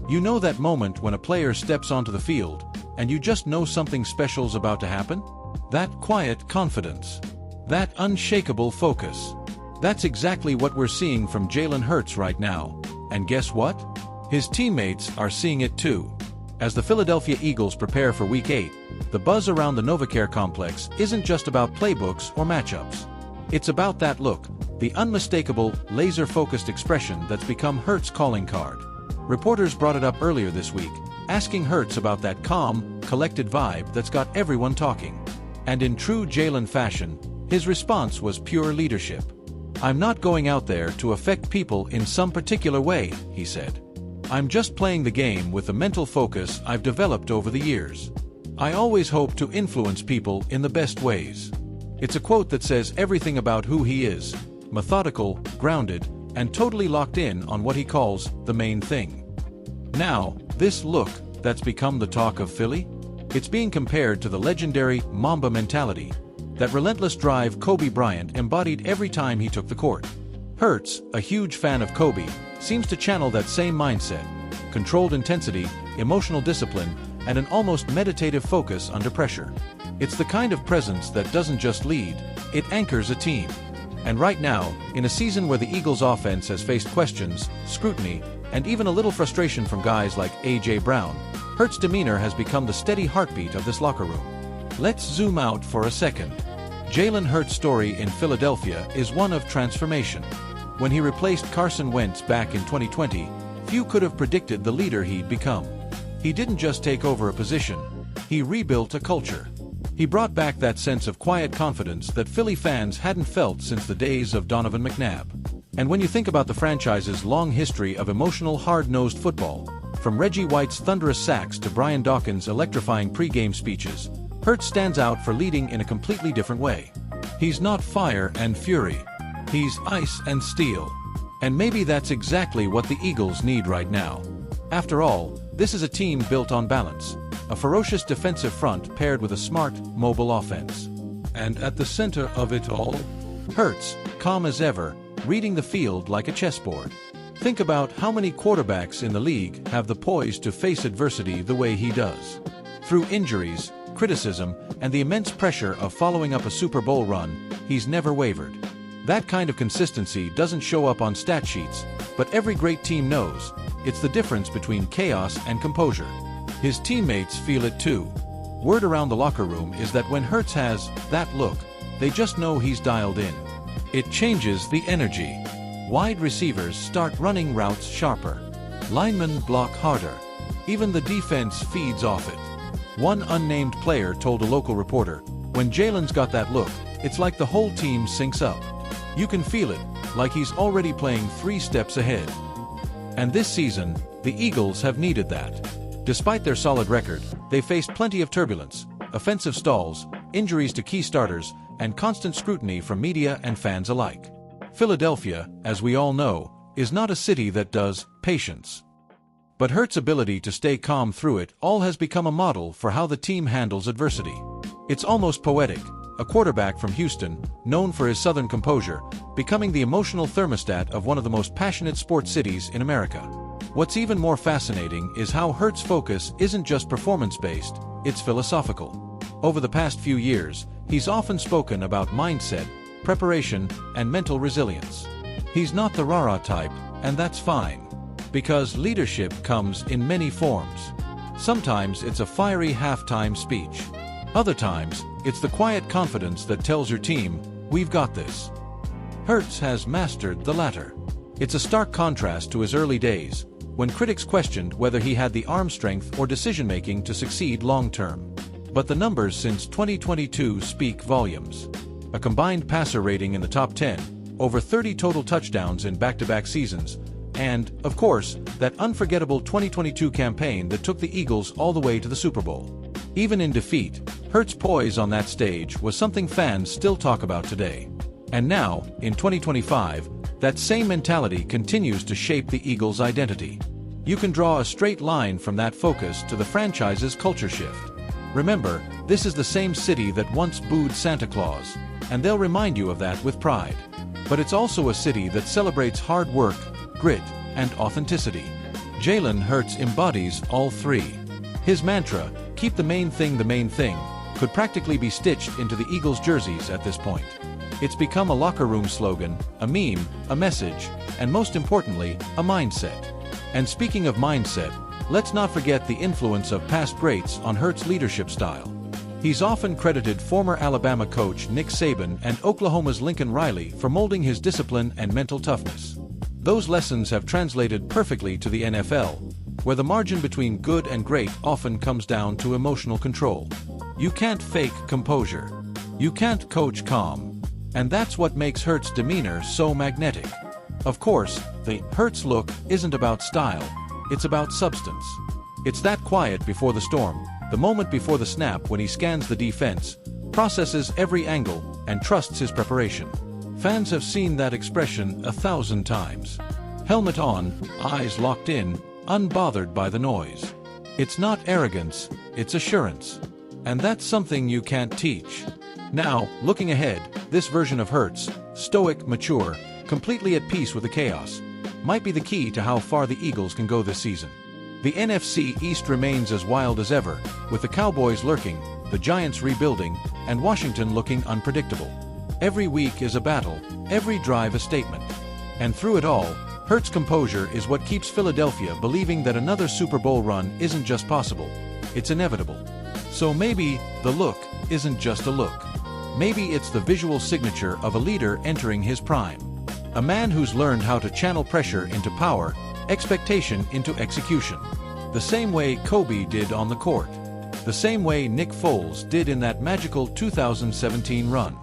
You know that moment when a player steps onto the field, and you just know something special's about to happen? That quiet confidence. That unshakable focus. That's exactly what we're seeing from Jalen Hurts right now. And guess what? His teammates are seeing it too. As the Philadelphia Eagles prepare for Week 8, the buzz around the NovaCare complex isn't just about playbooks or matchups. It's about that look, the unmistakable, laser-focused expression that's become Hurts' calling card. Reporters brought it up earlier this week, asking Hurts about that calm, collected vibe that's got everyone talking. And in true Jalen fashion, his response was pure leadership. "I'm not going out there to affect people in some particular way," he said. "I'm just playing the game with the mental focus I've developed over the years. I always hope to influence people in the best ways." It's a quote that says everything about who he is: methodical, grounded, and totally locked in on what he calls the main thing. Now, this look that's become the talk of Philly? It's being compared to the legendary Mamba mentality, that relentless drive Kobe Bryant embodied every time he took the court. Hurts, a huge fan of Kobe, seems to channel that same mindset: controlled intensity, emotional discipline, and an almost meditative focus under pressure. It's the kind of presence that doesn't just lead, it anchors a team. And right now, in a season where the Eagles' offense has faced questions, scrutiny, and even a little frustration from guys like A.J. Brown, Hurts' demeanor has become the steady heartbeat of this locker room. Let's zoom out for a second. Jalen Hurts' story in Philadelphia is one of transformation. When he replaced Carson Wentz back in 2020, few could have predicted the leader he'd become. He didn't just take over a position, he rebuilt a culture. He brought back that sense of quiet confidence that Philly fans hadn't felt since the days of Donovan McNabb. And when you think about the franchise's long history of emotional, hard-nosed football, from Reggie White's thunderous sacks to Brian Dawkins' electrifying pre-game speeches, Hurts stands out for leading in a completely different way. He's not fire and fury. He's ice and steel. And maybe that's exactly what the Eagles need right now. After all, this is a team built on balance, a ferocious defensive front paired with a smart, mobile offense. And at the center of it all, Hurts, calm as ever, reading the field like a chessboard. Think about how many quarterbacks in the league have the poise to face adversity the way he does. Through injuries, criticism, and the immense pressure of following up a Super Bowl run, he's never wavered. That kind of consistency doesn't show up on stat sheets, but every great team knows it's the difference between chaos and composure. His teammates feel it too. Word around the locker room is that when Hurts has that look, they just know he's dialed in. It changes the energy. Wide receivers start running routes sharper. Linemen block harder. Even the defense feeds off it. One unnamed player told a local reporter, "When Jalen's got that look, it's like the whole team syncs up. You can feel it, like he's already playing 3 steps ahead." And this season, the Eagles have needed that. Despite their solid record, they faced plenty of turbulence, offensive stalls, injuries to key starters, and constant scrutiny from media and fans alike. Philadelphia, as we all know, is not a city that does patience. But Hurts' ability to stay calm through it all has become a model for how the team handles adversity. It's almost poetic, a quarterback from Houston, known for his southern composure, becoming the emotional thermostat of one of the most passionate sports cities in America. What's even more fascinating is how Hurts' focus isn't just performance-based, it's philosophical. Over the past few years, he's often spoken about mindset, preparation, and mental resilience. He's not the rah-rah type, and that's fine. Because leadership comes in many forms. Sometimes it's a fiery halftime speech. Other times, it's the quiet confidence that tells your team, "We've got this." Hurts has mastered the latter. It's a stark contrast to his early days, when critics questioned whether he had the arm strength or decision-making to succeed long-term. But the numbers since 2022 speak volumes. A combined passer rating in the top 10, over 30 total touchdowns in back-to-back seasons, and, of course, that unforgettable 2022 campaign that took the Eagles all the way to the Super Bowl. Even in defeat, Hurts' poise on that stage was something fans still talk about today. And now, in 2025, that same mentality continues to shape the Eagles' identity. You can draw a straight line from that focus to the franchise's culture shift. Remember, this is the same city that once booed Santa Claus, and they'll remind you of that with pride. But it's also a city that celebrates hard work, grit, and authenticity. Jalen Hurts embodies all three. His mantra, "Keep the main thing," could practically be stitched into the Eagles' jerseys at this point. It's become a locker room slogan, a meme, a message, and most importantly, a mindset. And speaking of mindset, let's not forget the influence of past greats on Hurts' leadership style. He's often credited former Alabama coach Nick Saban and Oklahoma's Lincoln Riley for molding his discipline and mental toughness. Those lessons have translated perfectly to the NFL, where the margin between good and great often comes down to emotional control. You can't fake composure. You can't coach calm. And that's what makes Hurts' demeanor so magnetic. Of course, the Hurts look isn't about style, it's about substance. It's that quiet before the storm, the moment before the snap when he scans the defense, processes every angle, and trusts his preparation. Fans have seen that expression 1,000 times. Helmet on, eyes locked in, unbothered by the noise. It's not arrogance, it's assurance. And that's something you can't teach. Now, looking ahead, this version of Hurts, stoic, mature, completely at peace with the chaos, might be the key to how far the Eagles can go this season. The NFC East remains as wild as ever, with the Cowboys lurking, the Giants rebuilding, and Washington looking unpredictable. Every week is a battle, every drive a statement. And through it all, Hurts' composure is what keeps Philadelphia believing that another Super Bowl run isn't just possible, it's inevitable. So maybe the look isn't just a look. Maybe it's the visual signature of a leader entering his prime. A man who's learned how to channel pressure into power, expectation into execution. The same way Kobe did on the court. The same way Nick Foles did in that magical 2017 run.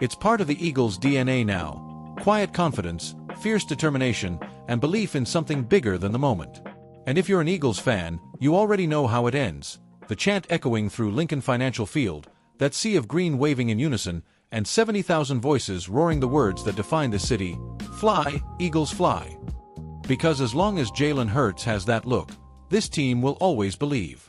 It's part of the Eagles' DNA now. Quiet confidence, fierce determination, and belief in something bigger than the moment. And if you're an Eagles fan, you already know how it ends. The chant echoing through Lincoln Financial Field, that sea of green waving in unison, and 70,000 voices roaring the words that define the city, "Fly, Eagles fly." Because as long as Jalen Hurts has that look, this team will always believe.